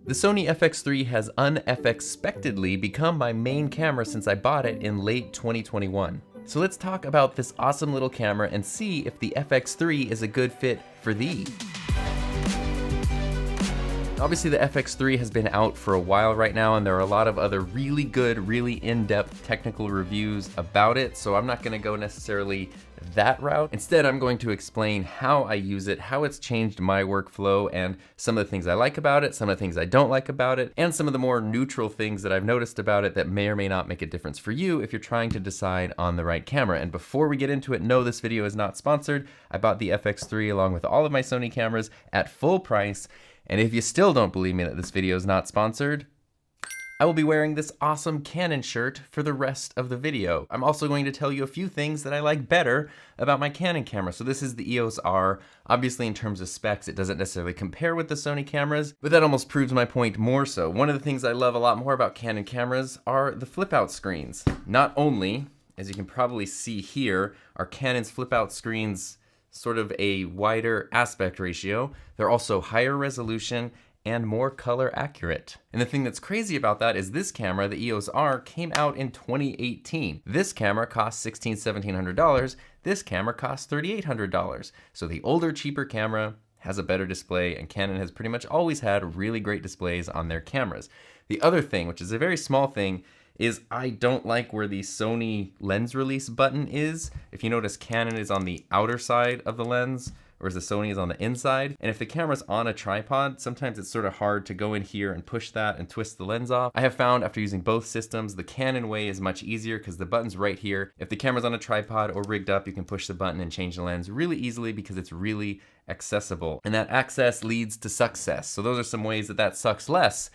The Sony FX3 has unFXpectedly become my main camera since I bought it in late 2021. So let's talk about this awesome little camera and see if the FX3 is a good fit for thee. Obviously the FX3 has been out for a while right now, and there are a lot of other really good, really in-depth technical reviews about it, so I'm not gonna go necessarily that route. Instead, I'm going to explain how I use it, how it's changed my workflow, and some of the things I like about it, some of the things I don't like about it, and some of the more neutral things that I've noticed about it that may or may not make a difference for you if you're trying to decide on the right camera. And before we get into it, no, this video is not sponsored. I bought the FX3 along with all of my Sony cameras at full price. And if you still don't believe me that this video is not sponsored, I will be wearing this awesome Canon shirt for the rest of the video. I'm also going to tell you a few things that I like better about my Canon camera. So this is the EOS R. Obviously in terms of specs, it doesn't necessarily compare with the Sony cameras, but that almost proves my point more so. One of the things I love a lot more about Canon cameras are the flip out screens. Not only, as you can probably see here, are Canon's flip out screens sort of a wider aspect ratio, they're also higher resolution and more color accurate. And the thing that's crazy about that is this camera, the EOS R, came out in 2018. This camera costs $1,700. This camera costs $3,800. So the older, cheaper camera has a better display, and Canon has pretty much always had really great displays on their cameras. The other thing, which is a very small thing, is I don't like where the Sony lens release button is. If you notice, Canon is on the outer side of the lens, whereas the Sony is on the inside. And if the camera's on a tripod, sometimes it's sort of hard to go in here and push that and twist the lens off. I have found after using both systems, the Canon way is much easier because the button's right here. If the camera's on a tripod or rigged up, you can push the button and change the lens really easily because it's really accessible. And that access leads to success. So those are some ways that sucks less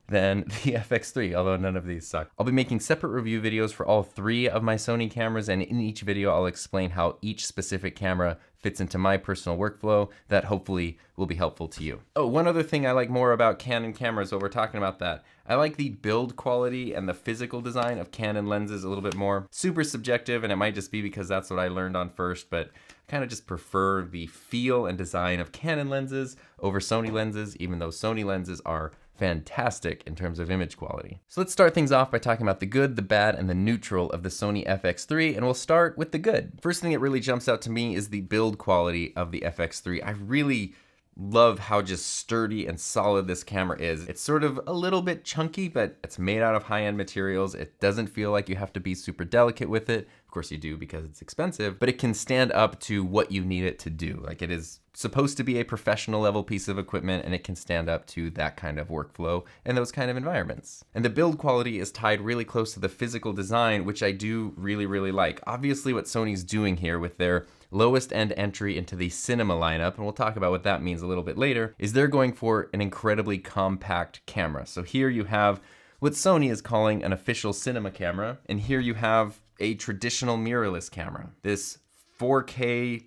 than the FX3, although none of these suck. I'll be making separate review videos for all three of my Sony cameras, and in each video I'll explain how each specific camera fits into my personal workflow that hopefully will be helpful to you. Oh, one other thing I like more about Canon cameras while we're talking about that, I like the build quality and the physical design of Canon lenses a little bit more. Super subjective, and it might just be because that's what I learned on first, but I kind of just prefer the feel and design of Canon lenses over Sony lenses, even though Sony lenses are fantastic in terms of image quality. So let's start things off by talking about the good, the bad, and the neutral of the Sony FX3, and we'll start with the good. First thing that really jumps out to me is the build quality of the FX3. I really love how just sturdy and solid this camera is. It's sort of a little bit chunky, but it's made out of high-end materials. It doesn't feel like you have to be super delicate with it. Of course you do because it's expensive, but it can stand up to what you need it to do. Like, it is supposed to be a professional level piece of equipment, and it can stand up to that kind of workflow and those kind of environments. And the build quality is tied really close to the physical design, which I do really, really like. Obviously what Sony's doing here with their lowest end entry into the cinema lineup, and we'll talk about what that means a little bit later, is they're going for an incredibly compact camera. So here you have what Sony is calling an official cinema camera, and here you have a traditional mirrorless camera. This 4K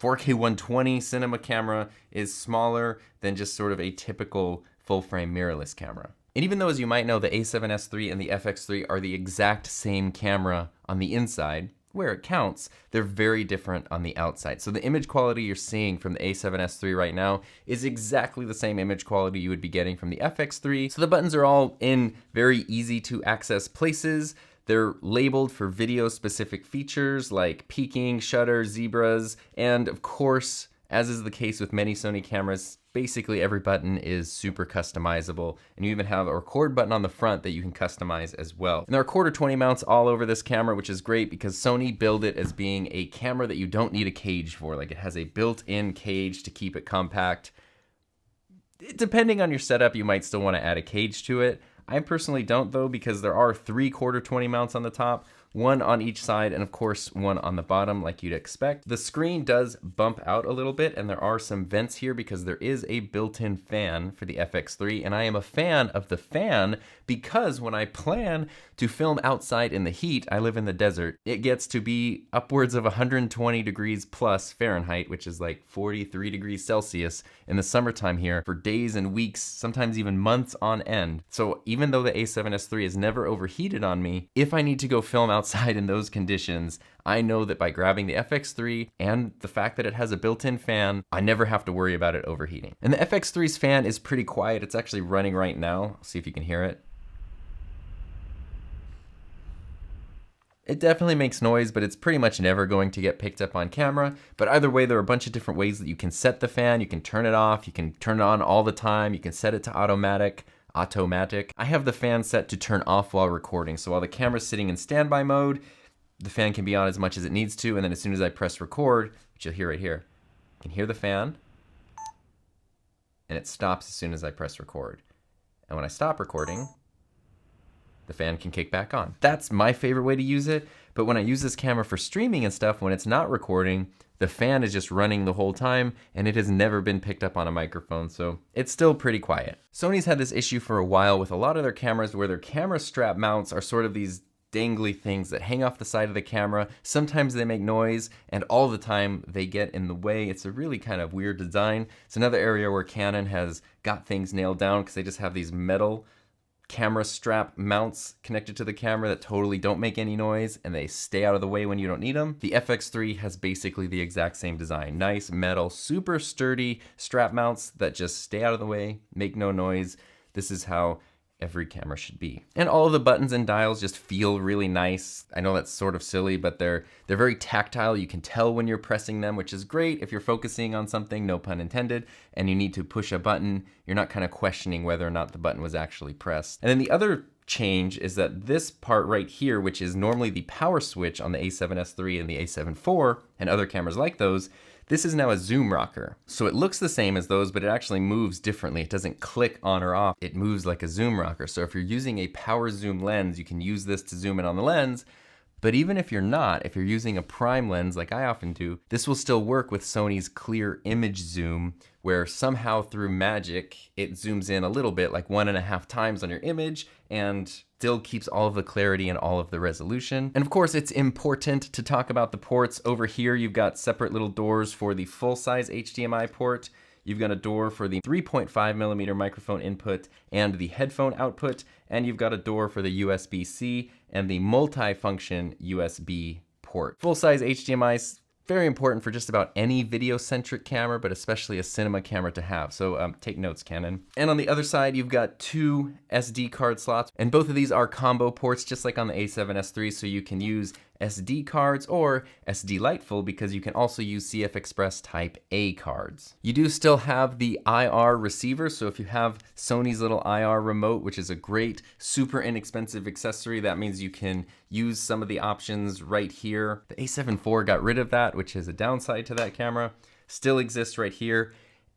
120 cinema camera is smaller than just sort of a typical full-frame mirrorless camera. And even though, as you might know, the A7S III and the FX3 are the exact same camera on the inside, where it counts, they're very different on the outside. So the image quality you're seeing from the A7S III right now is exactly the same image quality you would be getting from the FX3. So the buttons are all in very easy to access places. They're labeled for video specific features like peaking, shutter, zebras, and of course, as is the case with many Sony cameras, basically every button is super customizable, and you even have a record button on the front that you can customize as well. And there are quarter 20 mounts all over this camera, which is great because Sony built it as being a camera that you don't need a cage for. Like, it has a built-in cage to keep it compact. Depending on your setup, you might still want to add a cage to it. I personally don't though, because there are 3 quarter 20 mounts on the top, one on each side, and of course one on the bottom like you'd expect. The screen does bump out a little bit, and there are some vents here because there is a built-in fan for the FX3, and I am a fan of the fan because when I plan to film outside in the heat, I live in the desert, it gets to be upwards of 120 degrees plus Fahrenheit, which is like 43 degrees Celsius in the summertime here for days and weeks, sometimes even months on end. So even though the A7S III is never overheated on me, if I need to go film outside outside in those conditions, I know that by grabbing the FX3 and the fact that it has a built-in fan, I never have to worry about it overheating. And the FX3's fan is pretty quiet. It's actually running right now. I'll see if you can hear it. It definitely makes noise, but it's pretty much never going to get picked up on camera. But either way, there are a bunch of different ways that you can set the fan. You can turn it off, you can turn it on all the time, you can set it to automatic. I have the fan set to turn off while recording. So while the camera's sitting in standby mode, the fan can be on as much as it needs to. And then as soon as I press record, which you'll hear right here, you can hear the fan and it stops as soon as I press record. And when I stop recording, the fan can kick back on. That's my favorite way to use it, but when I use this camera for streaming and stuff, when it's not recording, the fan is just running the whole time and it has never been picked up on a microphone, so it's still pretty quiet. Sony's had this issue for a while with a lot of their cameras where their camera strap mounts are sort of these dangly things that hang off the side of the camera. Sometimes they make noise and all the time they get in the way. It's a really kind of weird design. It's another area where Canon has got things nailed down because they just have these metal camera strap mounts connected to the camera that totally don't make any noise and they stay out of the way when you don't need them. The FX3 has basically the exact same design. Nice metal, super sturdy strap mounts that just stay out of the way, make no noise. This is how every camera should be. And all of the buttons and dials just feel really nice. I know that's sort of silly, but they're very tactile. You can tell when you're pressing them, which is great if you're focusing on something, no pun intended, and you need to push a button. You're not kind of questioning whether or not the button was actually pressed. And then the other change is that this part right here, which is normally the power switch on the A7S III and the A7 IV and other cameras like those, this is now a zoom rocker. So it looks the same as those, but it actually moves differently. It doesn't click on or off. It moves like a zoom rocker. So if you're using a power zoom lens, you can use this to zoom in on the lens. But even if you're not, if you're using a prime lens like I often do, this will still work with Sony's clear image zoom, where somehow through magic, it zooms in a little bit, like 1.5 times on your image, and still keeps all of the clarity and all of the resolution. And of course, it's important to talk about the ports. Over here, you've got separate little doors for the full-size HDMI port. You've got a door for the 3.5mm microphone input and the headphone output, and you've got a door for the USB-C and the multi-function USB port. Full-size HDMI is very important for just about any video-centric camera, but especially a cinema camera to have. So take notes, Canon. And on the other side, you've got 2 SD card slots, and both of these are combo ports, just like on the A7S III, so you can use SD cards or SD Lightful because you can also use CFExpress Type A cards. You do still have the IR receiver, so if you have Sony's little IR remote, which is a great, super inexpensive accessory, that means you can use some of the options right here. The A7 IV got rid of that, which is a downside to that camera. Still exists right here,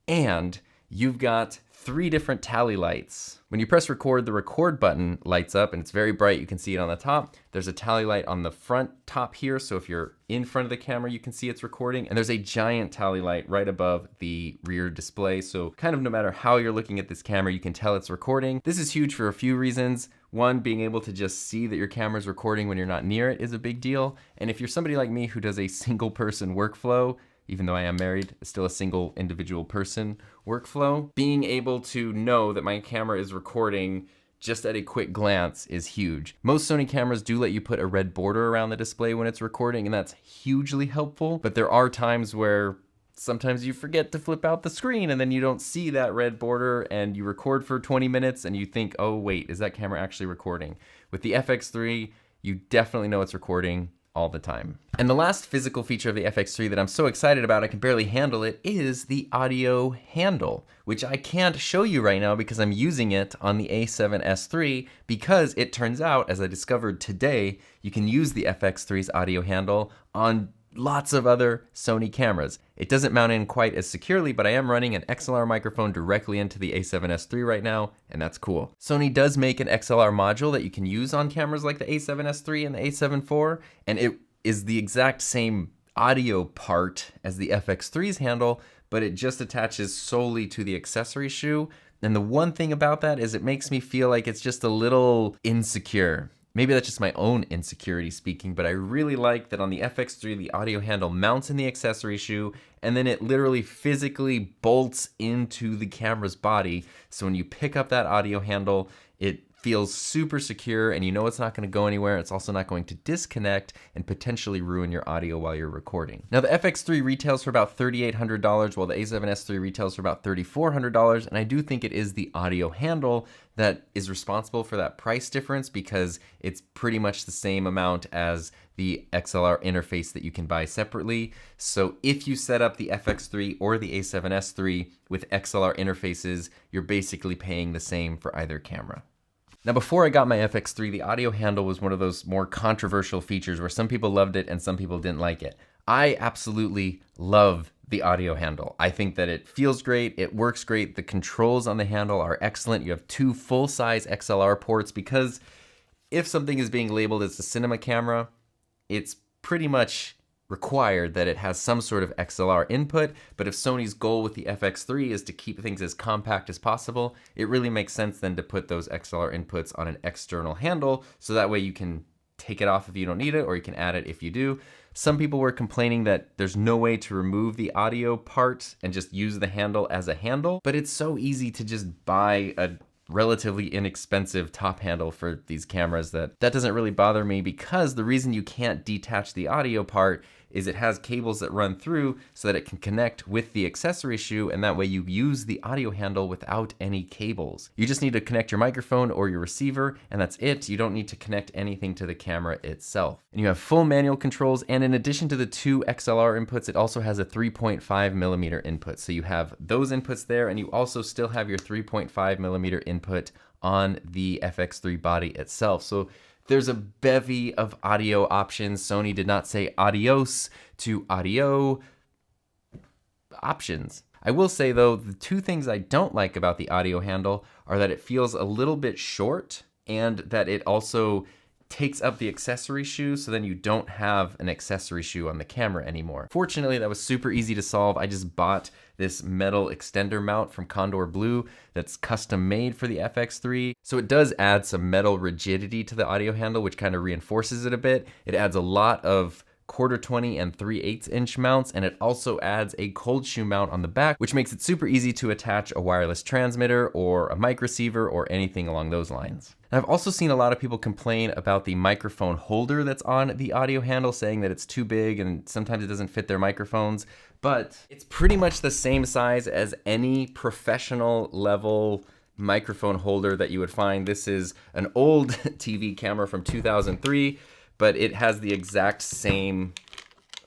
and you've got 3 different tally lights. When you press record, the record button lights up and it's very bright. You can see it on the top. There's a tally light on the front top here, so if you're in front of the camera, you can see it's recording. And there's a giant tally light right above the rear display, so kind of no matter how you're looking at this camera, you can tell it's recording. This is huge for a few reasons. One, being able to just see that your camera's recording when you're not near it is a big deal. And if you're somebody like me who does a single person workflow, even though I am married, it's still a single individual person workflow, being able to know that my camera is recording just at a quick glance is huge. Most Sony cameras do let you put a red border around the display when it's recording, and that's hugely helpful. But there are times where sometimes you forget to flip out the screen and then you don't see that red border and you record for 20 minutes and you think, oh wait, is that camera actually recording? With the FX3, you definitely know it's recording all the time. And the last physical feature of the FX3 that I'm so excited about I can barely handle it is the audio handle, which I can't show you right now because I'm using it on the A7S III, because it turns out, as I discovered today, you can use the FX3's audio handle on lots of other Sony cameras. It doesn't mount in quite as securely, but I am running an XLR microphone directly into the A7S III right now, and that's cool. Sony does make an XLR module that you can use on cameras like the A7S III and the A7 IV, and it is the exact same audio part as the FX3's handle, but it just attaches solely to the accessory shoe. And the one thing about that is it makes me feel like it's just a little insecure. Maybe that's just my own insecurity speaking, but I really like that on the FX3, the audio handle mounts in the accessory shoe, and then it literally physically bolts into the camera's body. So when you pick up that audio handle, it feels super secure, and you know it's not going to go anywhere. It's also not going to disconnect and potentially ruin your audio while you're recording. Now, the FX3 retails for about $3,800, while the A7S III retails for about $3,400, and I do think it is the audio handle that is responsible for that price difference, because it's pretty much the same amount as the XLR interface that you can buy separately. So if you set up the FX3 or the A7S III with XLR interfaces, you're basically paying the same for either camera. Now, before I got my FX3, the audio handle was one of those more controversial features where some people loved it and some people didn't like it. I absolutely love the audio handle. I think that it feels great, it works great, the controls on the handle are excellent. You have 2 full-size XLR ports, because if something is being labeled as a cinema camera, it's pretty much required that it has some sort of XLR input. But if Sony's goal with the FX3 is to keep things as compact as possible, it really makes sense then to put those XLR inputs on an external handle, so that way you can take it off if you don't need it, or you can add it if you do. Some people were complaining that there's no way to remove the audio part and just use the handle as a handle, but it's so easy to just buy a relatively inexpensive top handle for these cameras that doesn't really bother me, because the reason you can't detach the audio part is it has cables that run through so that it can connect with the accessory shoe, and that way you use the audio handle without any cables. You just need to connect your microphone or your receiver, and that's it. You don't need to connect anything to the camera itself. And you have full manual controls, and in addition to the 2 XLR inputs, it also has a 3.5mm input. So you have those inputs there, and you also still have your 3.5mm input on the FX3 body itself. So there's a bevy of audio options. Sony did not say adios to audio options. I will say though, the 2 things I don't like about the audio handle are that it feels a little bit short, and that it also takes up the accessory shoe, so then you don't have an accessory shoe on the camera anymore. Fortunately, that was super easy to solve. I just bought this metal extender mount from Kondor Blue that's custom made for the FX3. So it does add some metal rigidity to the audio handle, which kind of reinforces it a bit. It adds a lot of 1/4 and 3/8 inch mounts, and it also adds a cold shoe mount on the back, which makes it super easy to attach a wireless transmitter or a mic receiver or anything along those lines. And I've also seen a lot of people complain about the microphone holder that's on the audio handle, saying that it's too big and sometimes it doesn't fit their microphones, but it's pretty much the same size as any professional level microphone holder that you would find. This is an old TV camera from 2003, but it has the exact same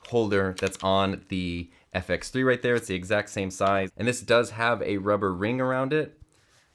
holder that's on the FX3 right there. It's the exact same size. And this does have a rubber ring around it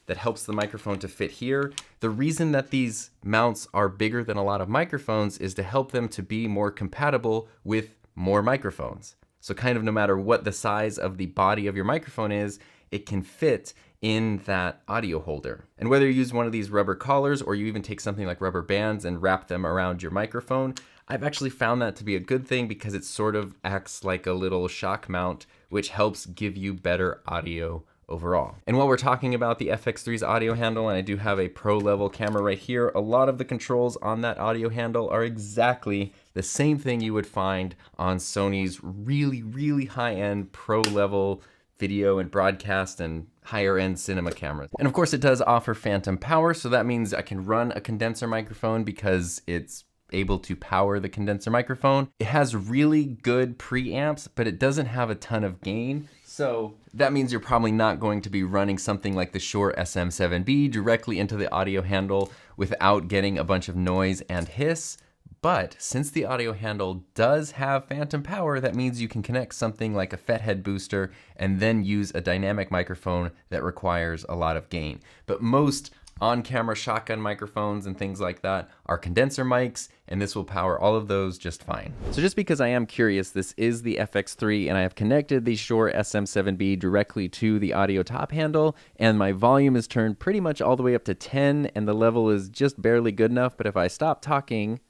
that helps the microphone to fit here. The reason that these mounts are bigger than a lot of microphones is to help them to be more compatible with more microphones. So kind of no matter what the size of the body of your microphone is, it can fit in that audio holder. And whether you use one of these rubber collars or you even take something like rubber bands and wrap them around your microphone, I've actually found that to be a good thing, because it sort of acts like a little shock mount, which helps give you better audio overall. And while we're talking about the FX3's audio handle, and I do have a pro level camera right here, a lot of the controls on that audio handle are exactly the same thing you would find on Sony's really, really high-end pro level video and broadcast and higher end cinema cameras. And of course it does offer phantom power, so that means I can run a condenser microphone because it's able to power the condenser microphone. It has really good preamps, but it doesn't have a ton of gain. So that means you're probably not going to be running something like the Shure SM7B directly into the audio handle without getting a bunch of noise and hiss. But since the audio handle does have phantom power, that means you can connect something like a FET booster and then use a dynamic microphone that requires a lot of gain. But most on-camera shotgun microphones and things like that are condenser mics, and this will power all of those just fine. So just because I am curious, this is the FX3 and I have connected the Shure SM7B directly to the audio top handle, and my volume is turned pretty much all the way up to 10 and the level is just barely good enough, but if I stop talking,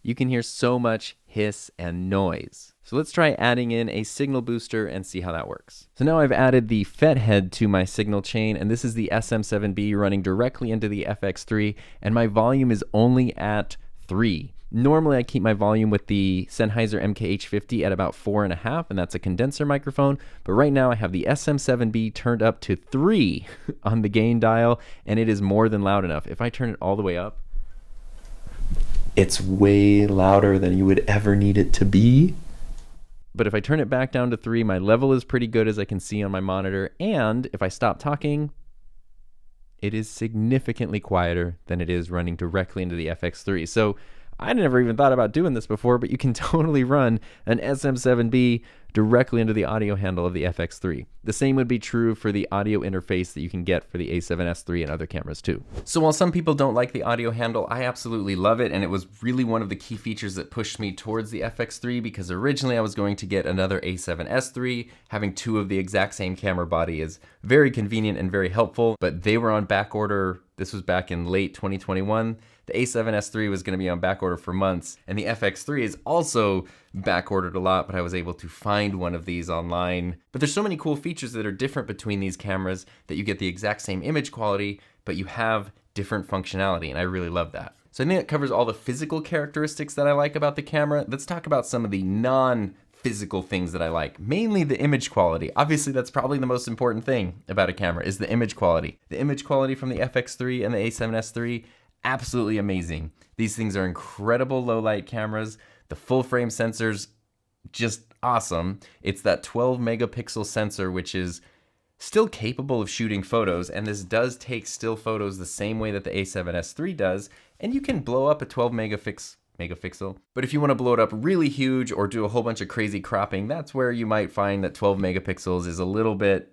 you can hear so much hiss and noise. So let's try adding in a signal booster and see how that works. So now I've added the FET head to my signal chain, and this is the SM7B running directly into the FX3, and my volume is only at 3. Normally I keep my volume with the Sennheiser MKH50 at about 4.5, and that's a condenser microphone, but right now I have the SM7B turned up to 3 on the gain dial, and it is more than loud enough. If I turn it all the way up, it's way louder than you would ever need it to be. But if I turn it back down to 3, my level is pretty good, as I can see on my monitor, and if I stop talking, it is significantly quieter than it is running directly into the FX3. So I never even thought about doing this before, but you can totally run an SM7B directly into the audio handle of the FX3. The same would be true for the audio interface that you can get for the A7S III and other cameras too. So while some people don't like the audio handle, I absolutely love it, and it was really one of the key features that pushed me towards the FX3, because originally I was going to get another A7S III. Having 2 of the exact same camera body is very convenient and very helpful, but they were on back order. This was back in late 2021. The A7S III was going to be on back order for months, and the FX3 is also back ordered a lot, but I was able to find one of these online. But there's so many cool features that are different between these cameras that you get the exact same image quality, but you have different functionality, and I really love that. So I think that covers all the physical characteristics that I like about the camera. Let's talk about some of the non-physical things that I like, mainly the image quality. Obviously, that's probably the most important thing about a camera, is the image quality. The image quality from the FX3 and the A7S III, absolutely amazing. These things are incredible low light cameras. The full frame sensor's just awesome. It's that 12 megapixel sensor, which is still capable of shooting photos, and this does take still photos the same way that the A7S III does, and you can blow up a 12 megapixel. But if you want to blow it up really huge or do a whole bunch of crazy cropping, that's where you might find that 12 megapixels is a little bit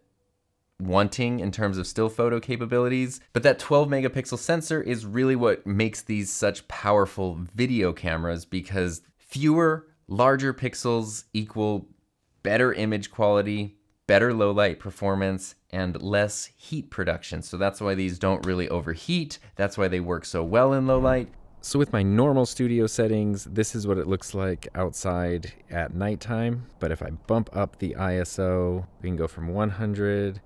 wanting in terms of still photo capabilities. But that 12 megapixel sensor is really what makes these such powerful video cameras, because fewer, larger pixels equal better image quality, better low light performance, and less heat production. So that's why these don't really overheat. That's why they work so well in low light. So with my normal studio settings, this is what it looks like outside at nighttime. But if I bump up the ISO, we can go from 100,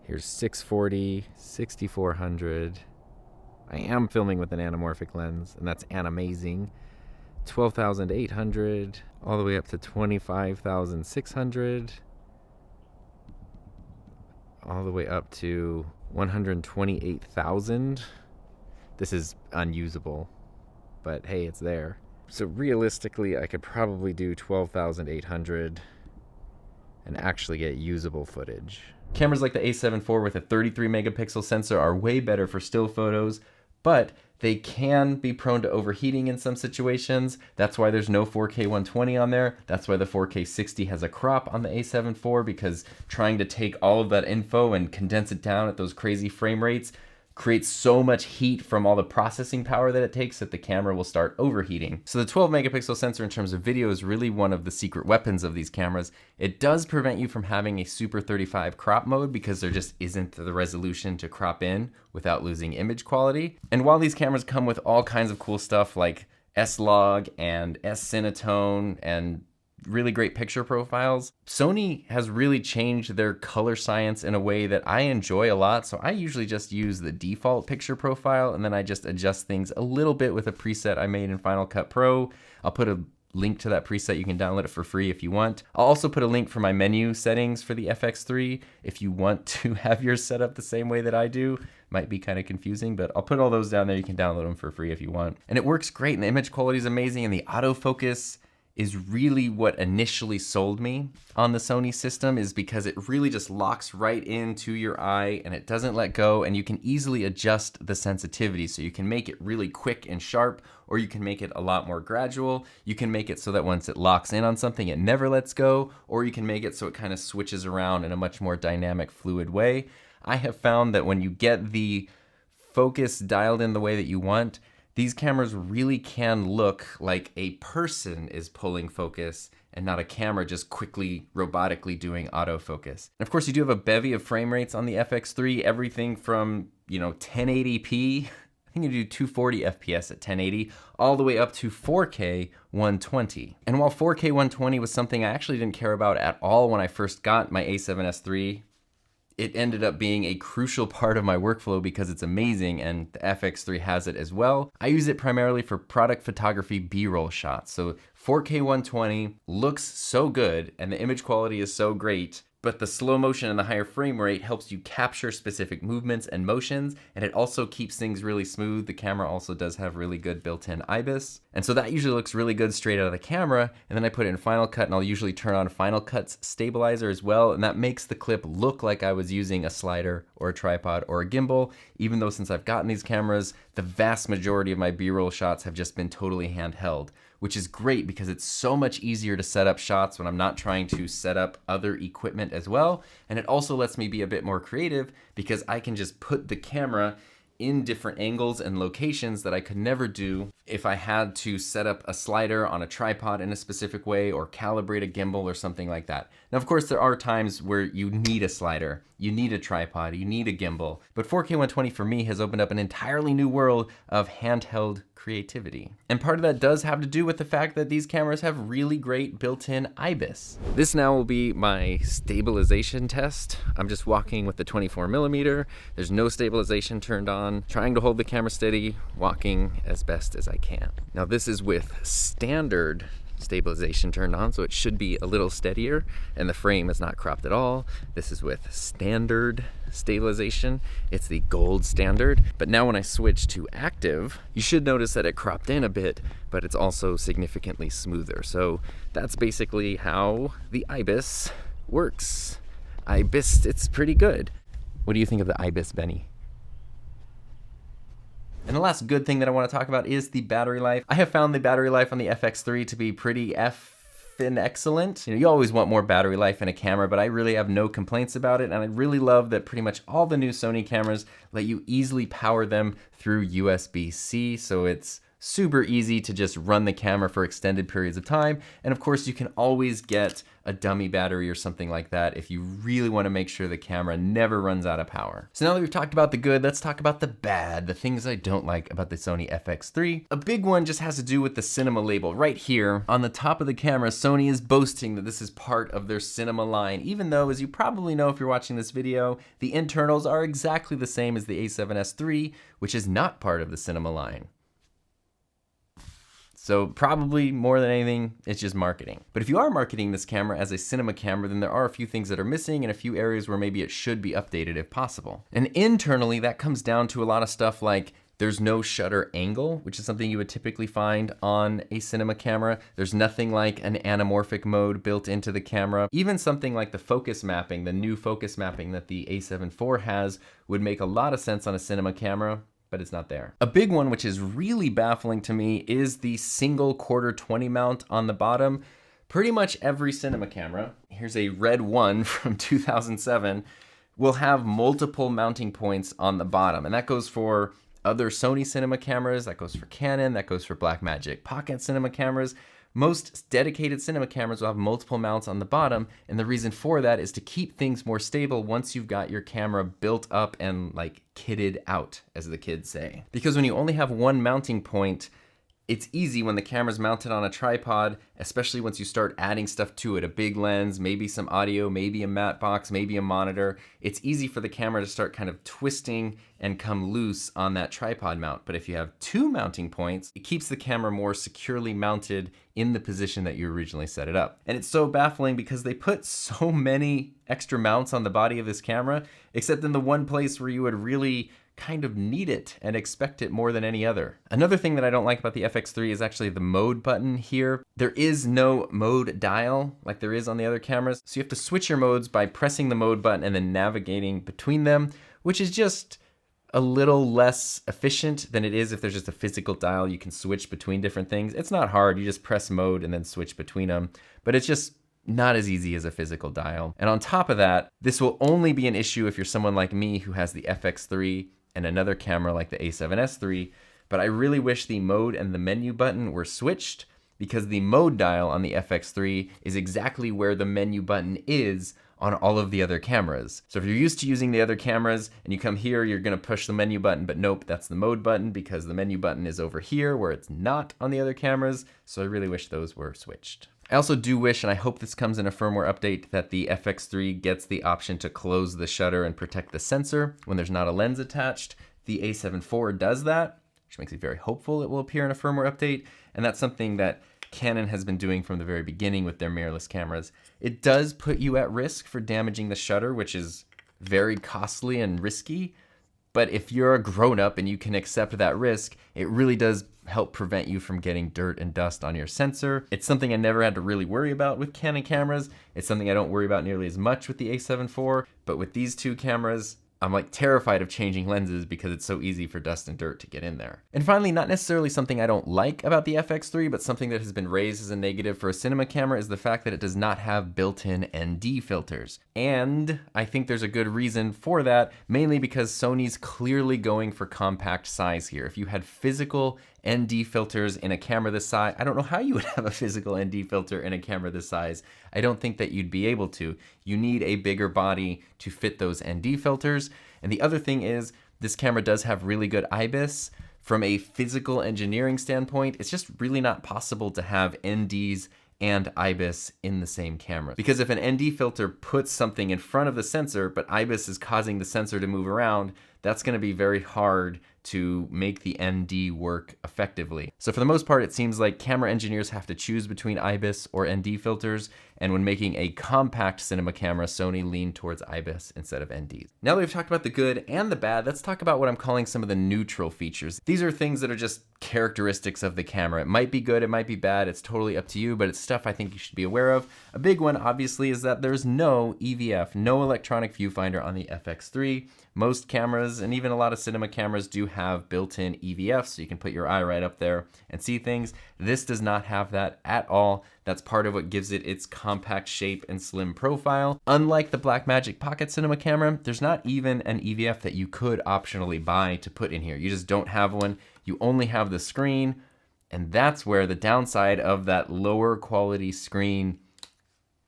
here's 640, 6400. I am filming with an anamorphic lens, and that's animazing. 12,800, all the way up to 25,600. All the way up to 128,000. This is unusable, but hey, it's there. So realistically, I could probably do 12,800 and actually get usable footage. Cameras like the A7 IV with a 33 megapixel sensor are way better for still photos, but they can be prone to overheating in some situations. That's why there's no 4K 120 on there. That's why the 4K 60 has a crop on the A7 IV, because trying to take all of that info and condense it down at those crazy frame rates creates so much heat from all the processing power that it takes that the camera will start overheating. So the 12 megapixel sensor in terms of video is really one of the secret weapons of these cameras. It does prevent you from having a Super 35 crop mode, because there just isn't the resolution to crop in without losing image quality. And while these cameras come with all kinds of cool stuff like S-Log and S-Cinetone and really great picture profiles, Sony has really changed their color science in a way that I enjoy a lot. So I usually just use the default picture profile, and then I just adjust things a little bit with a preset I made in Final Cut Pro. I'll put a link to that preset. You can download it for free if you want. I'll also put a link for my menu settings for the FX3 if you want to have yours set up the same way that I do. Might be kind of confusing, but I'll put all those down there. You can download them for free if you want. And it works great, and the image quality is amazing, and the autofocus is really what initially sold me on the Sony system, is because it really just locks right into your eye and it doesn't let go, and you can easily adjust the sensitivity. So you can make it really quick and sharp, or you can make it a lot more gradual. You can make it so that once it locks in on something, it never lets go, or you can make it so it kind of switches around in a much more dynamic, fluid way. I have found that when you get the focus dialed in the way that you want, these cameras really can look like a person is pulling focus and not a camera just quickly robotically doing autofocus. And of course, you do have a bevy of frame rates on the FX3, everything from, 1080p, I think you do 240 FPS at 1080, all the way up to 4K 120. And while 4K 120 was something I actually didn't care about at all when I first got my A7S III, it ended up being a crucial part of my workflow because it's amazing, and the FX3 has it as well. I use it primarily for product photography B-roll shots. So 4K 120 looks so good and the image quality is so great, but the slow motion and the higher frame rate helps you capture specific movements and motions, and it also keeps things really smooth. The camera also does have really good built-in IBIS, and so that usually looks really good straight out of the camera, and then I put it in Final Cut, and I'll usually turn on Final Cut's stabilizer as well, and that makes the clip look like I was using a slider or a tripod or a gimbal, even though since I've gotten these cameras, the vast majority of my B-roll shots have just been totally handheld, which is great because it's so much easier to set up shots when I'm not trying to set up other equipment as well. And it also lets me be a bit more creative because I can just put the camera in different angles and locations that I could never do if I had to set up a slider on a tripod in a specific way or calibrate a gimbal or something like that. Now, of course, there are times where you need a slider, you need a tripod, you need a gimbal, but 4K 120 for me has opened up an entirely new world of handheld creativity. And part of that does have to do with the fact that these cameras have really great built-in IBIS. This now will be my stabilization test. I'm just walking with the 24mm. There's no stabilization turned on, trying to hold the camera steady, walking as best as I can. Now this is with standard stabilization turned on, so it should be a little steadier, and the frame is not cropped at all. This is with standard stabilization. It's the gold standard. But now when I switch to active, you should notice that it cropped in a bit, but it's also significantly smoother. So that's basically how the IBIS works. IBIS, it's pretty good. What do you think of the IBIS, Benny? And the last good thing that I want to talk about is the battery life. I have found the battery life on the FX3 to be pretty effing excellent. You know, you always want more battery life in a camera, but I really have no complaints about it. And I really love that pretty much all the new Sony cameras let you easily power them through USB-C. So it's super easy to just run the camera for extended periods of time. And of course, you can always get a dummy battery or something like that if you really want to make sure the camera never runs out of power. So now that we've talked about the good, let's talk about the bad, the things I don't like about the Sony FX3. A big one just has to do with the cinema label. Right here on the top of the camera, Sony is boasting that this is part of their cinema line, even though, as you probably know if you're watching this video, the internals are exactly the same as the A7S III, which is not part of the cinema line. So probably more than anything, it's just marketing. But if you are marketing this camera as a cinema camera, then there are a few things that are missing and a few areas where maybe it should be updated if possible. And internally, that comes down to a lot of stuff like there's no shutter angle, which is something you would typically find on a cinema camera. There's nothing like an anamorphic mode built into the camera. Even something like the focus mapping, the new focus mapping that the A7 IV has, would make a lot of sense on a cinema camera, but it's not there. A big one, which is really baffling to me, is the single quarter 20 mount on the bottom. Pretty much every cinema camera, here's a red one from 2007, will have multiple mounting points on the bottom. And that goes for other Sony cinema cameras, that goes for Canon, that goes for Blackmagic Pocket cinema cameras. Most dedicated cinema cameras will have multiple mounts on the bottom, and the reason for that is to keep things more stable once you've got your camera built up and like kitted out, as the kids say. Because when you only have one mounting point, it's easy when the camera's mounted on a tripod, especially once you start adding stuff to it, a big lens, maybe some audio, maybe a matte box, maybe a monitor. It's easy for the camera to start kind of twisting and come loose on that tripod mount. But if you have two mounting points, it keeps the camera more securely mounted in the position that you originally set it up. And it's so baffling because they put so many extra mounts on the body of this camera, except in the one place where you would really kind of need it and expect it more than any other. Another thing that I don't like about the FX3 is actually the mode button here. There is no mode dial like there is on the other cameras. So you have to switch your modes by pressing the mode button and then navigating between them, which is just a little less efficient than it is if there's just a physical dial. You can switch between different things. It's not hard. You just press mode and then switch between them, but it's just not as easy as a physical dial. And on top of that, this will only be an issue if you're someone like me who has the FX3 and another camera like the A7S III, but I really wish the mode and the menu button were switched, because the mode dial on the FX3 is exactly where the menu button is on all of the other cameras. So if you're used to using the other cameras and you come here, you're gonna push the menu button, but nope, that's the mode button because the menu button is over here where it's not on the other cameras. So I really wish those were switched. I also do wish, and I hope this comes in a firmware update, that the FX3 gets the option to close the shutter and protect the sensor when there's not a lens attached. The A7 IV does that, which makes me very hopeful it will appear in a firmware update, and that's something that Canon has been doing from the very beginning with their mirrorless cameras. It does put you at risk for damaging the shutter, which is very costly and risky, but if you're a grown-up and you can accept that risk, it really does help prevent you from getting dirt and dust on your sensor. It's something I never had to really worry about with Canon cameras. It's something I don't worry about nearly as much with the A7 IV, but with these two cameras, I'm like terrified of changing lenses because it's so easy for dust and dirt to get in there. And finally, not necessarily something I don't like about the FX3, but something that has been raised as a negative for a cinema camera is the fact that it does not have built-in ND filters. And I think there's a good reason for that, mainly because Sony's clearly going for compact size here. If you had physical ND filters in a camera this size, I don't know how you would have a physical ND filter in a camera this size. I don't think that you'd be able to. You need a bigger body to fit those ND filters. And the other thing is, this camera does have really good IBIS. From a physical engineering standpoint, it's just really not possible to have NDs and IBIS in the same camera. Because if an ND filter puts something in front of the sensor, but IBIS is causing the sensor to move around, that's gonna be very hard to make the ND work effectively. So for the most part, it seems like camera engineers have to choose between IBIS or ND filters, and when making a compact cinema camera, Sony leaned towards IBIS instead of NDs. Now that we've talked about the good and the bad, let's talk about what I'm calling some of the neutral features. These are things that are just characteristics of the camera. It might be good, it might be bad, it's totally up to you, but it's stuff I think you should be aware of. A big one, obviously, is that there's no EVF, no electronic viewfinder on the FX3. Most cameras, and even a lot of cinema cameras, do have built-in EVF, so you can put your eye right up there and see things. This does not have that at all. That's part of what gives it its compact shape and slim profile. Unlike the Blackmagic Pocket Cinema camera, there's not even an EVF that you could optionally buy to put in here. You just don't have one. You only have the screen, and that's where the downside of that lower quality screen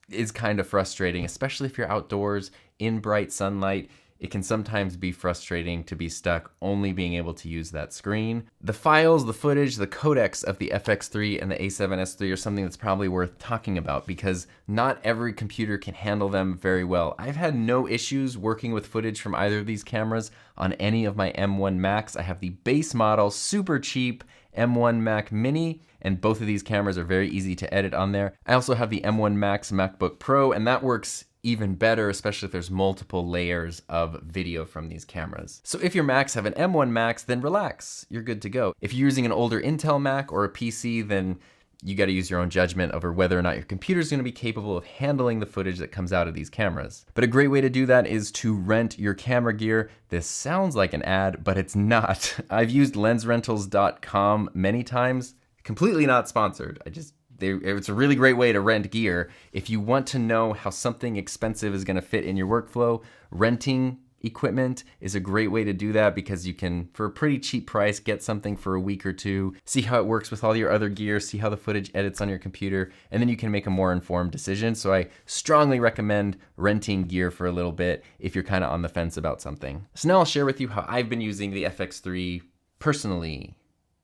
is kind of frustrating, especially if you're outdoors in bright sunlight. It can sometimes be frustrating to be stuck only being able to use that screen. The files, the footage, the codecs of the FX3 and the A7S3 are something that's probably worth talking about because not every computer can handle them very well. I've had no issues working with footage from either of these cameras on any of my M1 Macs. I have the base model, super cheap M1 Mac Mini, and both of these cameras are very easy to edit on there. I also have the M1 Max MacBook Pro, and that works even better, especially if there's multiple layers of video from these cameras. So if your Macs have an M1 Max, then relax, you're good to go. If you're using an older Intel Mac or a PC, then you gotta use your own judgment over whether or not your computer is gonna be capable of handling the footage that comes out of these cameras. But a great way to do that is to rent your camera gear. This sounds like an ad, but it's not. I've used lensrentals.com many times, completely not sponsored. It's a really great way to rent gear. If you want to know how something expensive is gonna fit in your workflow, renting equipment is a great way to do that because you can, for a pretty cheap price, get something for a week or two, see how it works with all your other gear, see how the footage edits on your computer, and then you can make a more informed decision. So I strongly recommend renting gear for a little bit if you're kind of on the fence about something. So now I'll share with you how I've been using the FX3 personally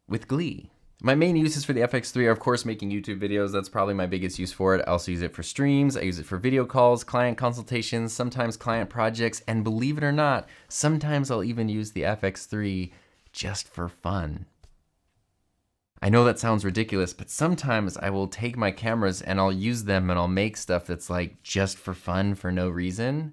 with glee. My main uses for the FX3 are, of course, making YouTube videos. That's probably my biggest use for it. I also use it for streams. I use it for video calls, client consultations, sometimes client projects, and believe it or not, sometimes I'll even use the FX3 just for fun. I know that sounds ridiculous, but sometimes I will take my cameras and I'll use them and I'll make stuff that's like just for fun for no reason.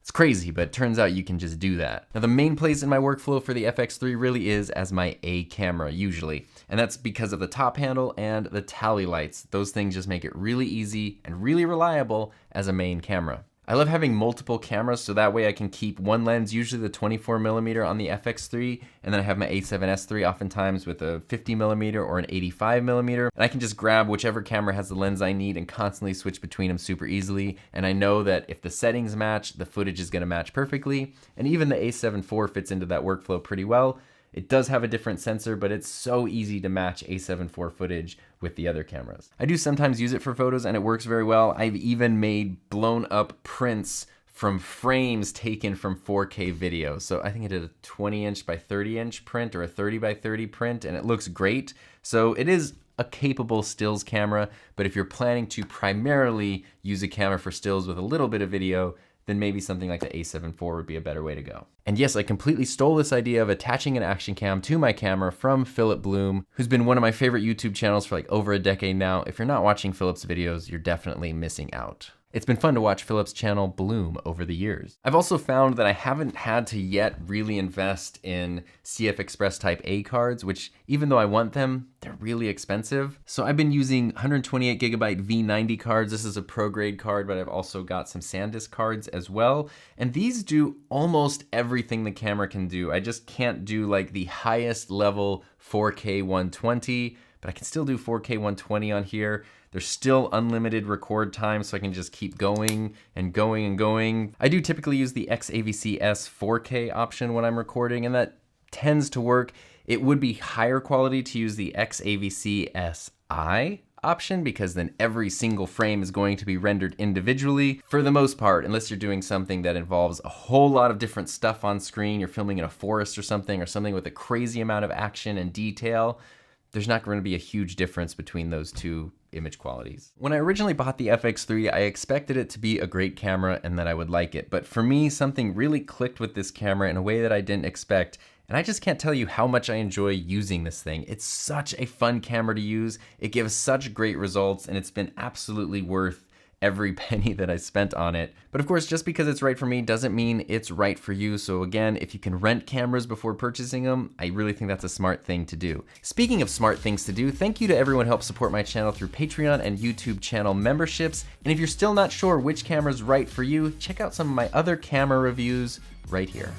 It's crazy, but it turns out you can just do that. Now, the main place in my workflow for the FX3 really is as my A camera, usually. And that's because of the top handle and the tally lights. Those things just make it really easy and really reliable as a main camera. I love having multiple cameras so that way I can keep one lens, usually the 24mm on the FX3, and then I have my A7S3 oftentimes with a 50mm or an 85mm, and I can just grab whichever camera has the lens I need and constantly switch between them super easily, and I know that if the settings match, the footage is gonna match perfectly, and even the A7 IV fits into that workflow pretty well. It does have a different sensor, but it's so easy to match A7 IV footage with the other cameras. I do sometimes use it for photos and it works very well. I've even made blown up prints from frames taken from 4K video. So I think I did a 20-inch by 30-inch print or a 30 by 30 print, and it looks great. So it is a capable stills camera, but if you're planning to primarily use a camera for stills with a little bit of video, then maybe something like the A7 IV would be a better way to go. And yes, I completely stole this idea of attaching an action cam to my camera from Philip Bloom, who's been one of my favorite YouTube channels for like over a decade now. If you're not watching Philip's videos, you're definitely missing out. It's been fun to watch Philip's channel bloom over the years. I've also found that I haven't had to yet really invest in CFExpress Type A cards, which even though I want them, they're really expensive. So I've been using 128GB V90 cards. This is a pro grade card, but I've also got some SanDisk cards as well. And these do almost everything the camera can do. I just can't do like the highest level 4K 120, but I can still do 4K 120 on here. There's still unlimited record time, so I can just keep going and going and going. I do typically use the XAVC-S 4K option when I'm recording, and that tends to work. It would be higher quality to use the XAVC-SI option, because then every single frame is going to be rendered individually for the most part, unless you're doing something that involves a whole lot of different stuff on screen. You're filming in a forest or something with a crazy amount of action and detail. There's not going to be a huge difference between those two image qualities. When I originally bought the FX3, I expected it to be a great camera and that I would like it. But for me, something really clicked with this camera in a way that I didn't expect. And I just can't tell you how much I enjoy using this thing. It's such a fun camera to use. It gives such great results, and it's been absolutely worth every penny that I spent on it. But of course, just because it's right for me doesn't mean it's right for you. So again, if you can rent cameras before purchasing them, I really think that's a smart thing to do. Speaking of smart things to do, thank you to everyone who helps support my channel through Patreon and YouTube channel memberships. And if you're still not sure which camera's right for you, check out some of my other camera reviews right here.